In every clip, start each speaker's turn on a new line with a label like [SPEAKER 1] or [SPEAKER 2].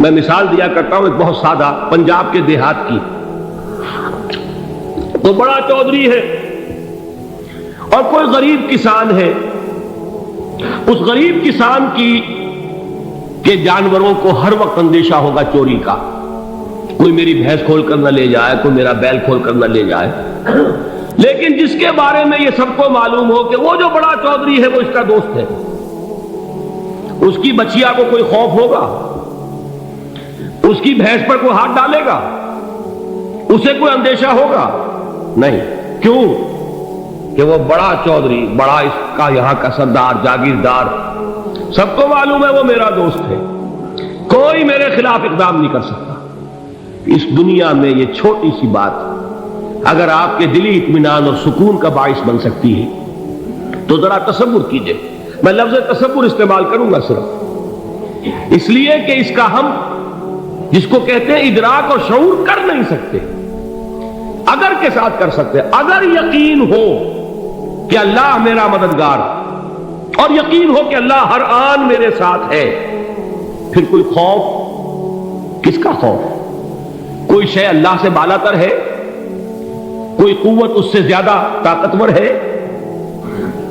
[SPEAKER 1] میں مثال دیا کرتا ہوں ایک بہت سادہ پنجاب کے دیہات کی. تو بڑا چودھری ہے اور کوئی غریب کسان ہے. اس غریب کسان کی کہ جانوروں کو ہر وقت اندیشہ ہوگا چوری کا. کوئی میری بھینس کھول کر نہ لے جائے, کوئی میرا بیل کھول کر نہ لے جائے. لیکن جس کے بارے میں یہ سب کو معلوم ہو کہ وہ جو بڑا چودھری ہے وہ اس کا دوست ہے, اس کی بچیا کو کوئی خوف ہوگا, اس کی بھینس پر کوئی ہاتھ ڈالے گا, اسے کوئی اندیشہ ہوگا نہیں. کیوں کہ وہ بڑا چودھری, بڑا اس کا یہاں کا سردار, جاگیردار, سب کو معلوم ہے وہ میرا دوست ہے, کوئی میرے خلاف اقدام نہیں کر سکتا. اس دنیا میں یہ چھوٹی سی بات اگر آپ کے دلی اطمینان اور سکون کا باعث بن سکتی ہے تو ذرا تصور کیجئے. میں لفظ تصور استعمال کروں گا صرف اس لیے کہ اس کا ہم جس کو کہتے ہیں ادراک اور شعور کر نہیں سکتے, اگر کے ساتھ کر سکتے. اگر یقین ہو کہ اللہ میرا مددگار اور یقین ہو کہ اللہ ہر آن میرے ساتھ ہے, پھر کوئی خوف, کس کا خوف؟ کوئی شے اللہ سے بالا تر ہے, کوئی قوت اس سے زیادہ طاقتور ہے,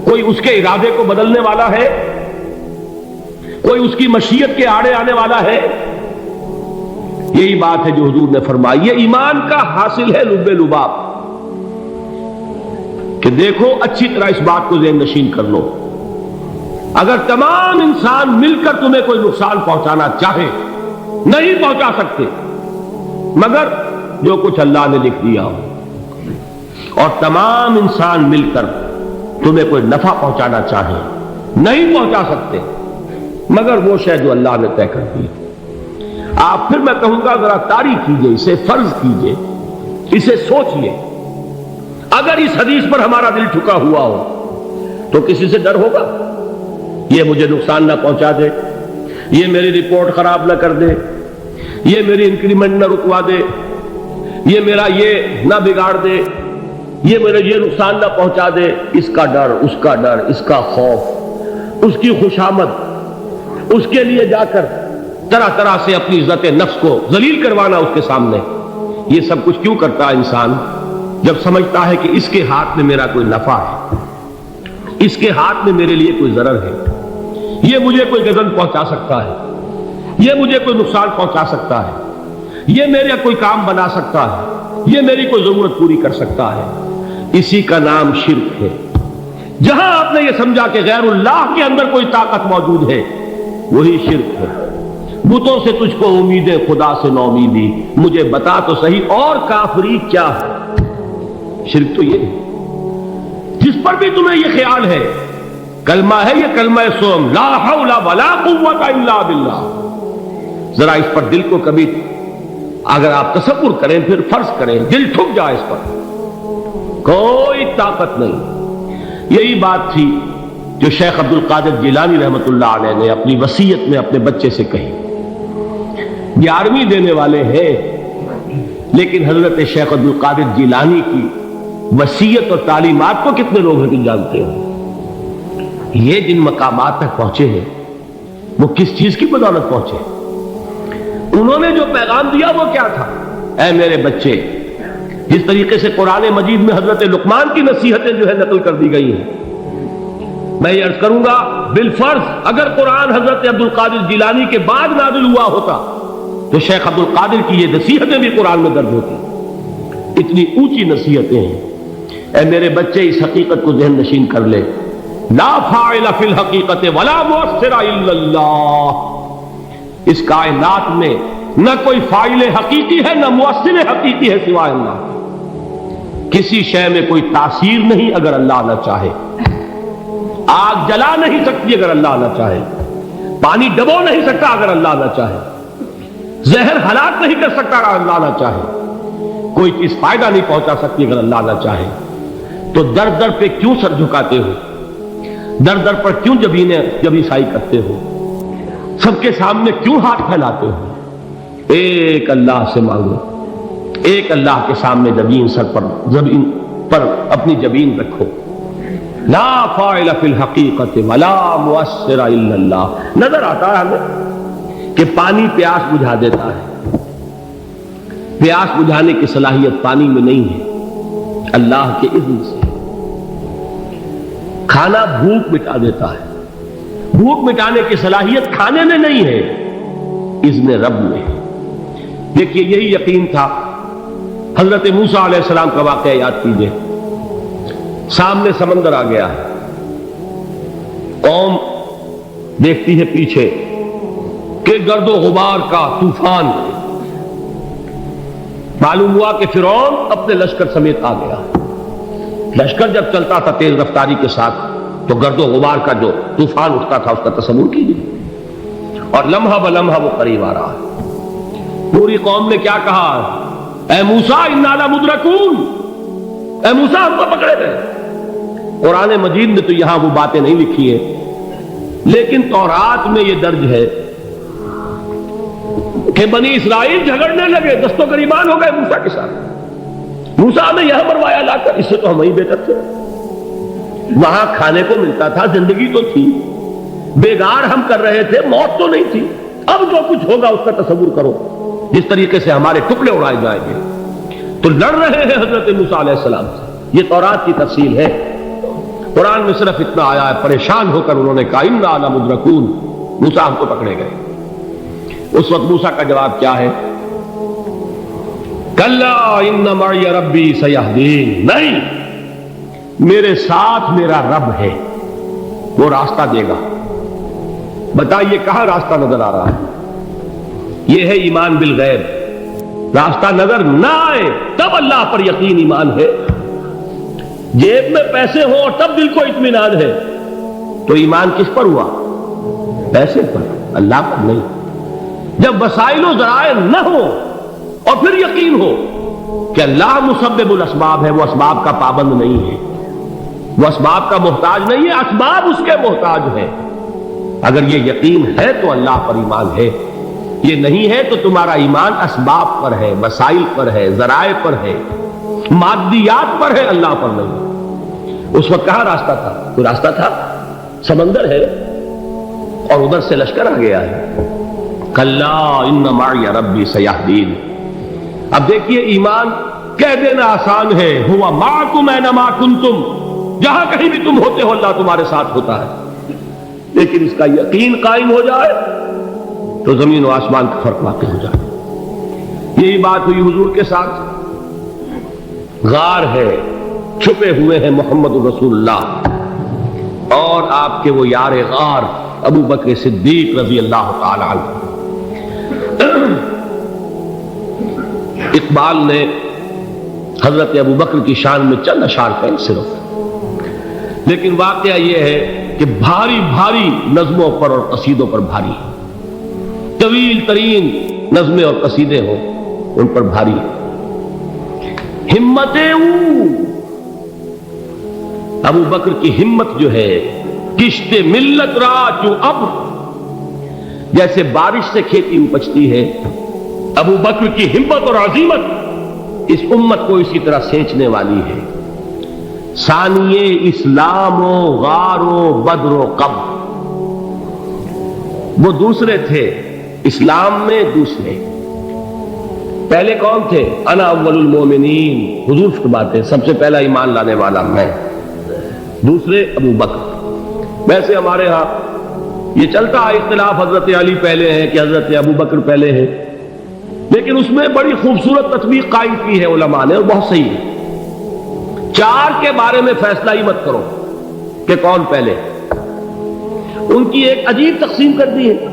[SPEAKER 1] کوئی اس کے ارادے کو بدلنے والا ہے, کوئی اس کی مشیت کے آڑے آنے والا ہے. یہی بات ہے جو حضور نے فرمائی. یہ ایمان کا حاصل ہے لب لباب کہ دیکھو اچھی طرح اس بات کو ذہن نشین کر لو. اگر تمام انسان مل کر تمہیں کوئی نقصان پہنچانا چاہے نہیں پہنچا سکتے مگر جو کچھ اللہ نے لکھ دیا ہو, اور تمام انسان مل کر تمہیں کوئی نفع پہنچانا چاہے نہیں پہنچا سکتے مگر وہ شے جو اللہ نے طے کر دی. آپ پھر میں کہوں گا ذرا طاری کیجئے, اسے فرض کیجئے, اسے سوچئے. اگر اس حدیث پر ہمارا دل ٹھکا ہوا ہو تو کسی سے ڈر ہوگا یہ مجھے نقصان نہ پہنچا دے, یہ میری رپورٹ خراب نہ کر دے, یہ میری انکریمنٹ نہ رکوا دے, یہ میرا یہ نہ بگاڑ دے, یہ میرے یہ نقصان نہ پہنچا دے. اس کا ڈر, اس کا ڈر, اس کا خوف, اس کی خوشامد, اس کے لیے جا کر طرح طرح سے اپنی عزت نفس کو ذلیل کروانا اس کے سامنے. یہ سب کچھ کیوں کرتا ہے انسان؟ جب سمجھتا ہے کہ اس کے ہاتھ میں میرا کوئی نفع ہے, اس کے ہاتھ میں میرے لیے کوئی ضرر ہے, یہ مجھے کوئی غضب پہنچا سکتا ہے, یہ مجھے کوئی نقصان پہنچا سکتا ہے, یہ میرا کوئی کام بنا سکتا ہے, یہ میری کوئی ضرورت پوری کر سکتا ہے. اسی کا نام شرک ہے. جہاں آپ نے یہ سمجھا کہ غیر اللہ کے اندر کوئی طاقت موجود ہے وہی شرک ہے. بتوں سے تجھ کو امیدیں, خدا سے نو امیدی, مجھے بتا تو صحیح اور کافری کیا ہے. شرک تو یہ ہے. جس پر بھی تمہیں یہ خیال ہے کلمہ ہے, یہ کلمہ سوم لا حول ولا قوت الا باللہ. ذرا اس پر دل کو کبھی اگر آپ تصور کریں, پھر فرض کریں, دل ٹھک جائے اس پر, کوئی طاقت نہیں. یہی بات تھی جو شیخ عبد القادر جیلانی رحمۃ اللہ علیہ نے اپنی وصیت میں اپنے بچے سے کہی. 11ویں دینے والے ہیں لیکن حضرت شیخ عبد القادر جیلانی کی وصیت اور تعلیمات کو کتنے لوگ ہیں جانتے ہو؟ یہ جن مقامات تک پہنچے ہیں وہ کس چیز کی بدولت پہنچے؟ انہوں نے جو پیغام دیا وہ کیا تھا؟ اے میرے بچے, جس طریقے سے قرآن مجید میں حضرت لقمان کی نصیحتیں جو ہے نقل کر دی گئی ہیں, میں یہ عرض کروں گا بالفرض اگر قرآن حضرت عبد القادر جیلانی کے بعد نازل ہوا ہوتا تو شیخ عبد القادر کی یہ نصیحتیں بھی قرآن میں درج ہوتی. اتنی اونچی نصیحتیں ہیں. اے میرے بچے اس حقیقت کو ذہن نشین کر لے, لا فاعل فی الحقیقت ولا مؤثر الا اللہ. اس کائنات میں نہ کوئی فاعل حقیقی ہے نہ مؤثر حقیقی ہے سوائے اللہ. کسی شے میں کوئی تاثیر نہیں اگر اللہ نہ چاہے. آگ جلا نہیں سکتی اگر اللہ نہ چاہے, پانی ڈبو نہیں سکتا اگر اللہ نہ چاہے, زہر ہلاک نہیں کر سکتا اگر اللہ نہ چاہے, کوئی چیز فائدہ نہیں پہنچا سکتی اگر اللہ نہ چاہے. تو در در پہ کیوں سر جھکاتے ہو, در در پر کیوں جبیں سائی کرتے ہو, سب کے سامنے کیوں ہاتھ پھیلاتے ہو؟ ایک اللہ سے مانگو, ایک اللہ کے سامنے زمین پر اپنی جبین رکھو. لا فاعل فی الحقیقت ولا مؤثر الا اللہ. نظر آتا ہے ہمیں کہ پانی پیاس بجھا دیتا ہے. پیاس بجھانے کی صلاحیت پانی میں نہیں ہے، اللہ کے اذن سے. کھانا بھوک مٹا دیتا ہے، بھوک مٹانے کی صلاحیت کھانے میں نہیں ہے، اذن رب میں. دیکھیے یہی یقین تھا. حضرت موسیٰ علیہ السلام کا واقعہ یاد کیجئے. سامنے سمندر آ گیا، قوم دیکھتی ہے پیچھے کہ گرد و غبار کا طوفان. معلوم ہوا کہ فرعون اپنے لشکر سمیت آ گیا. لشکر جب چلتا تھا تیز رفتاری کے ساتھ تو گرد و غبار کا جو طوفان اٹھتا تھا اس کا تصور کیجیے. اور لمحہ بلمحہ وہ قریب آ رہا ہے. پوری قوم نے کیا کہا؟ اے موسیٰ انا لمدرکون، اے موسیٰ ہم کو پکڑے گئے. قرآن مجید میں تو یہاں وہ باتیں نہیں لکھی ہیں، لیکن تورات میں یہ درج ہے کہ بنی اسرائیل جھگڑنے لگے، دست و گریبان ہو گئے موسیٰ کے ساتھ. موسیٰ نے یہاں مروایا لا کر، اس سے تو ہم ہی بہتر تھے. وہاں کھانے کو ملتا تھا، زندگی تو تھی، بیگار ہم کر رہے تھے، موت تو نہیں تھی. اب جو کچھ ہوگا اس کا تصور کرو، جس طریقے سے ہمارے ٹکڑے اڑائے جائیں گے. تو لڑ رہے ہیں حضرت موسیٰ علیہ السلام سے. یہ تورات کی تفصیل ہے. قرآن میں صرف اتنا آیا ہے، پریشان ہو کر انہوں نے کہا انا لمدرکون، موسیٰ ہم کو پکڑے گئے. اس وقت موسیٰ کا جواب کیا ہے؟ کلا ان معی ربی سیہدین، نہیں، میرے ساتھ میرا رب ہے، وہ راستہ دے گا. بتائیے کہاں راستہ نظر آ رہا ہے؟ یہ ہے ایمان بالغیب. راستہ نظر نہ آئے تب اللہ پر یقین ایمان ہے. جیب میں پیسے ہوں اور تب دل کو اطمینان ہے تو ایمان کس پر ہوا؟ پیسے پر، اللہ پر نہیں. جب وسائل و ذرائع نہ ہو اور پھر یقین ہو کہ اللہ مسبب الاسباب ہے، وہ اسباب کا پابند نہیں ہے، وہ اسباب کا محتاج نہیں ہے، اسباب اس کے محتاج ہے. اگر یہ یقین ہے تو اللہ پر ایمان ہے. یہ نہیں ہے تو تمہارا ایمان اسباب پر ہے، وسائل پر ہے، ذرائع پر ہے، مادیات پر ہے، اللہ پر نہیں. اس وقت کہاں راستہ تھا؟ کوئی راستہ تھا؟ سمندر ہے اور ادھر سے لشکر آ گیا ہے. کلا ان معی ربی سیہدین. اب دیکھیے ایمان کہہ دینا آسان ہے، ہوا معکم اینما کنتم، جہاں کہیں بھی تم ہوتے ہو اللہ تمہارے ساتھ ہوتا ہے. لیکن اس کا یقین قائم ہو جائے تو زمین و آسمان کا فرق واقع ہو جائے. یہی بات ہوئی حضور کے ساتھ. غار ہے، چھپے ہوئے ہیں محمد رسول اللہ اور آپ کے وہ یار غار ابو بکر صدیق رضی اللہ تعالی عنہ. اقبال نے حضرت ابو بکر کی شان میں چند اشعار کہیں صرف، لیکن واقعہ یہ ہے کہ بھاری بھاری نظموں پر اور قصیدوں پر بھاری، طویل ترین نظمیں اور قصیدے ہوں ان پر بھاری. ہمتیں ابو بکر کی ہمت جو ہے، کشت ملت را جو ابر، جیسے بارش سے کھیتی اپجتی ہے، ابو بکر کی ہمت اور عظیمت اس امت کو اسی طرح سینچنے والی ہے. ثانیے اسلام و غار و بدر و قبر، وہ دوسرے تھے اسلام میں، دوسرے. پہلے کون تھے؟ انا اول المومنین، حضور فرماتے ہیں سب سے پہلا ایمان لانے والا میں. دوسرے ابو بکر. ویسے ہمارے ہاں یہ چلتا ہے اختلاف، حضرت علی پہلے ہیں کہ حضرت ابو بکر پہلے ہیں، لیکن اس میں بڑی خوبصورت تطبیق قائم کی ہے علماء نے اور بہت صحیح ہے. چار کے بارے میں فیصلہ ہی مت کرو کہ کون پہلے. ان کی ایک عجیب تقسیم کر دی ہے.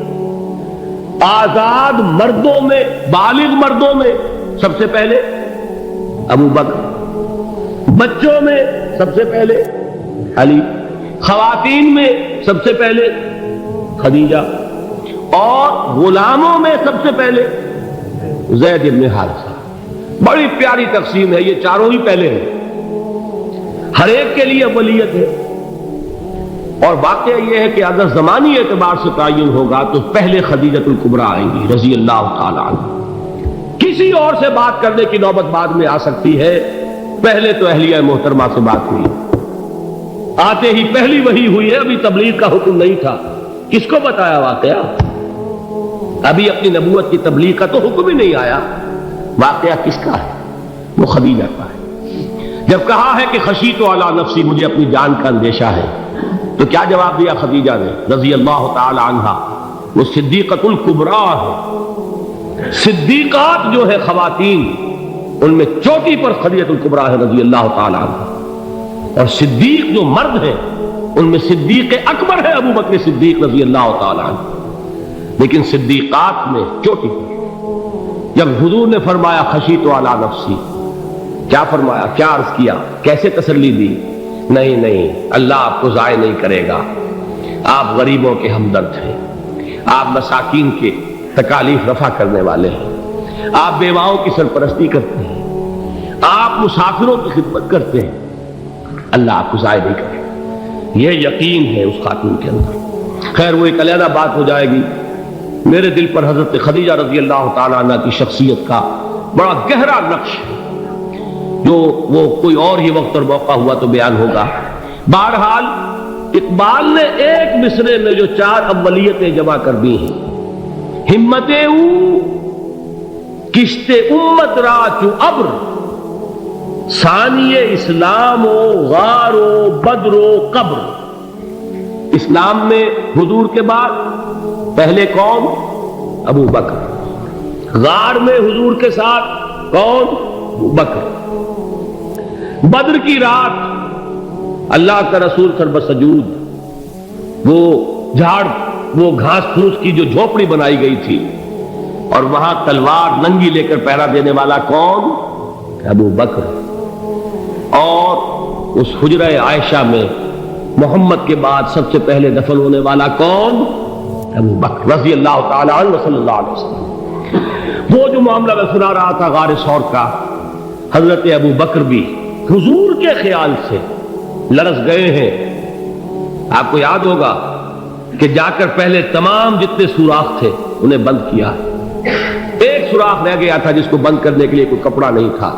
[SPEAKER 1] آزاد مردوں میں، بالغ مردوں میں سب سے پہلے ابو بکر، بچوں میں سب سے پہلے علی، خواتین میں سب سے پہلے خدیجہ، اور غلاموں میں سب سے پہلے زید بن حارثہ. بڑی پیاری تقسیم ہے. یہ چاروں ہی پہلے ہیں، ہر ایک کے لیے اولیت ہے. اور واقعہ یہ ہے کہ اگر زمانی اعتبار سے تعین ہوگا تو پہلے خدیجۃ الکبریٰ آئیں گی رضی اللہ تعالی عنہ. کسی اور سے بات کرنے کی نوبت بعد میں آ سکتی ہے، پہلے تو اہلیہ محترمہ سے بات ہوئی. آتے ہی پہلی وحی ہوئی ہے، ابھی تبلیغ کا حکم نہیں تھا. کس کو بتایا واقعہ؟ ابھی اپنی نبوت کی تبلیغ کا تو حکم ہی نہیں آیا. واقعہ کس کا ہے؟ وہ خدیجہ کا ہے. جب کہا ہے کہ خشیت علی نفسی، مجھے اپنی جان کا اندیشہ ہے، تو کیا جواب دیا خدیجہ نے رضی اللہ تعالی عنہا؟ وہ صدیقۃ الکبریٰ ہے. صدیقات جو ہے خواتین، ان میں چوٹی پر خدیجہ الکبریٰ ہے رضی اللہ تعالی عنہا. اور صدیق جو مرد ہیں ان میں صدیق اکبر ہے ابو بکر صدیق رضی اللہ تعالی عنہ. لیکن صدیقات میں چوٹی پر. جب حضور نے فرمایا خشیت علی نفسی، کیا فرمایا؟ کیا عرض کیا؟ کیسے تسلی دی؟ نہیں، اللہ آپ کو ضائع نہیں کرے گا. آپ غریبوں کے ہمدرد ہیں، آپ مساکین کے تکالیف رفع کرنے والے ہیں، آپ بیواؤں کی سرپرستی کرتے ہیں، آپ مسافروں کی خدمت کرتے ہیں. اللہ آپ کو ضائع نہیں کرے گا. یہ یقین ہے اس خاتون کے اندر. خیر وہ ایک علیحدہ بات ہو جائے گی. میرے دل پر حضرت خدیجہ رضی اللہ تعالیٰ عنہ کی شخصیت کا بڑا گہرا نقش ہے، جو وہ کوئی اور ہی وقت اور موقع ہوا تو بیان ہوگا. بہرحال اقبال نے ایک مصرے میں جو 4 اولیتیں جمع کر دی ہیں: ہمت او کشت امت را چو ابر، ثانی اسلام و غار و بدر و قبر. اسلام میں حضور کے بعد پہلے کون؟ ابو بکر. غار میں حضور کے ساتھ کون؟ ابو بکر. بدر کی رات اللہ کا رسول سر بسجود، وہ گھاس پھوس کی جو جھوپڑی بنائی گئی تھی، اور وہاں تلوار ننگی لے کر پہرا دینے والا کون؟ ابو بکر. اور اس حجرہ عائشہ میں محمد کے بعد سب سے پہلے دفن ہونے والا کون؟ ابو بکر رضی اللہ تعالی عنہ صلی اللہ علیہ وسلم. وہ جو معاملہ میں سنا رہا تھا غار ثور کا، حضرت ابو بکر بھی حضور کے خیال سے لرز گئے ہیں. آپ کو یاد ہوگا کہ جا کر پہلے تمام جتنے سوراخ تھے انہیں بند کیا. ایک سوراخ رہ گیا تھا جس کو بند کرنے کے لیے کوئی کپڑا نہیں تھا.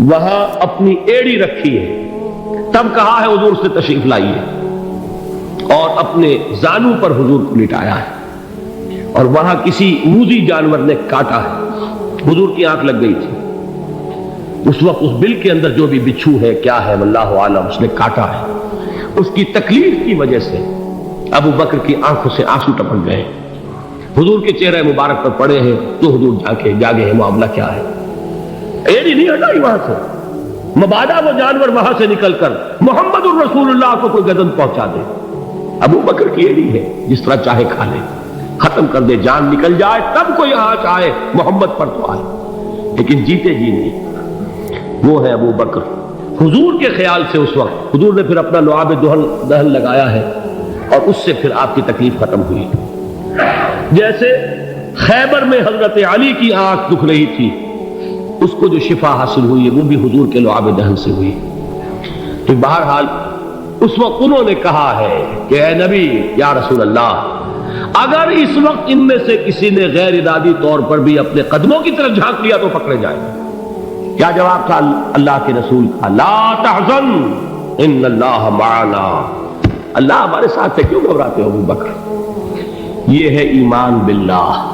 [SPEAKER 1] وہاں اپنی ایڑی رکھی ہے. تب کہا ہے حضور سے تشریف لائیے، اور اپنے زانو پر حضور کو لٹایا ہے. اور وہاں کسی موذی جانور نے کاٹا ہے. حضور کی آنکھ لگ گئی تھی. اس وقت اس بل کے اندر جو بھی بچھو ہے کیا ہے واللہ عالم، اس نے کاٹا ہے. اس کی تکلیف کی وجہ سے ابو بکر کی آنکھوں سے آنسو ٹپک گئے. حضور کے چہرے مبارک پر پڑے ہیں تو حضور جاگے ہیں معاملہ کیا ہے. ایڑی نہیں ہٹائی وہاں سے، مبادا وہ جانور وہاں سے نکل کر محمد الرسول اللہ کو کوئی گردن پہنچا دے. ابو بکر کی ایڑی ہے، جس طرح چاہے کھا لے، ختم کر دے، جان نکل جائے تب کوئی آنچ آئے محمد پر تو آئے، لیکن جیتے جی نہیں. وہ ہے ابو بکر. حضور کے خیال سے اس وقت حضور نے پھر اپنا لعاب دہن لگایا ہے، اور اس سے پھر آپ کی تکلیف ختم ہوئی. جیسے خیبر میں حضرت علی کی آنکھ دکھ رہی تھی، اس کو جو شفا حاصل ہوئی ہے وہ بھی حضور کے لعاب دہن سے ہوئی. تو بہرحال اس وقت انہوں نے کہا ہے کہ اے نبی یا رسول اللہ، اگر اس وقت ان میں سے کسی نے غیر ارادی طور پر بھی اپنے قدموں کی طرف جھانک لیا تو پکڑے جائیں. کیا جواب تھا اللہ کے رسول کا؟ لا تحزن ان اللہ معنا. اللہ ہمارے ساتھ ہے، کیوں گھبراتے ہو ابو بکر؟ یہ ہے ایمان باللہ.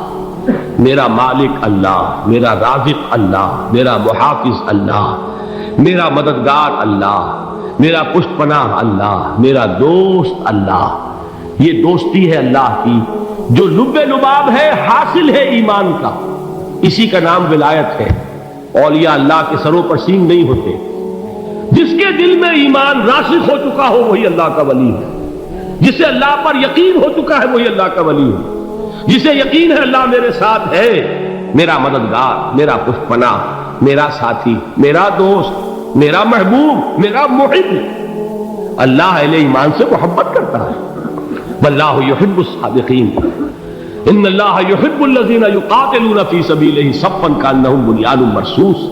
[SPEAKER 1] میرا مالک اللہ، میرا رازق اللہ، میرا محافظ اللہ، میرا مددگار اللہ، میرا پشت پناہ اللہ، میرا دوست اللہ. یہ دوستی ہے اللہ کی جو لب لباب ہے، حاصل ہے ایمان کا. اسی کا نام ولایت ہے. اولیاء اللہ کے سروں پر سینگ نہیں ہوتے. جس کے دل میں ایمان راسخ ہو چکا ہو وہی اللہ کا ولی ہے. جسے اللہ پر یقین ہو چکا ہے وہی اللہ کا ولی ہے. جسے یقین ہے اللہ میرے ساتھ ہے، میرا مددگار، میرا پشت پناہ، میرا ساتھی، میرا دوست، میرا محبوب، میرا محب. اللہ اہل ایمان سے محبت کرتا ہے. واللہ یحب الصادقین. ان اللہ یحب الذین یقاتلون فی سبیلہ صفا کانہم بنیان مرصوص.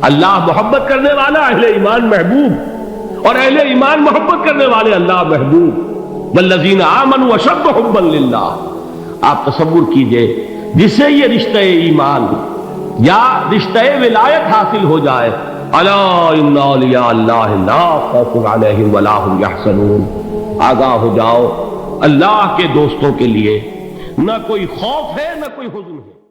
[SPEAKER 1] اللہ محبت کرنے والا، اہل ایمان محبوب، اور اہل ایمان محبت کرنے والے اللہ محبوب. والذین آمنوا اشد حبا للہ. آپ تصور کیجئے جسے یہ رشتہ ایمان یا رشتہ ولایت حاصل ہو جائے، الا ان اولیاء اللہ لا خوف علیہم ولا هم یحزنون. آگاہ ہو جاؤ، اللہ کے دوستوں کے لیے نہ کوئی خوف ہے نہ کوئی حزن ہے.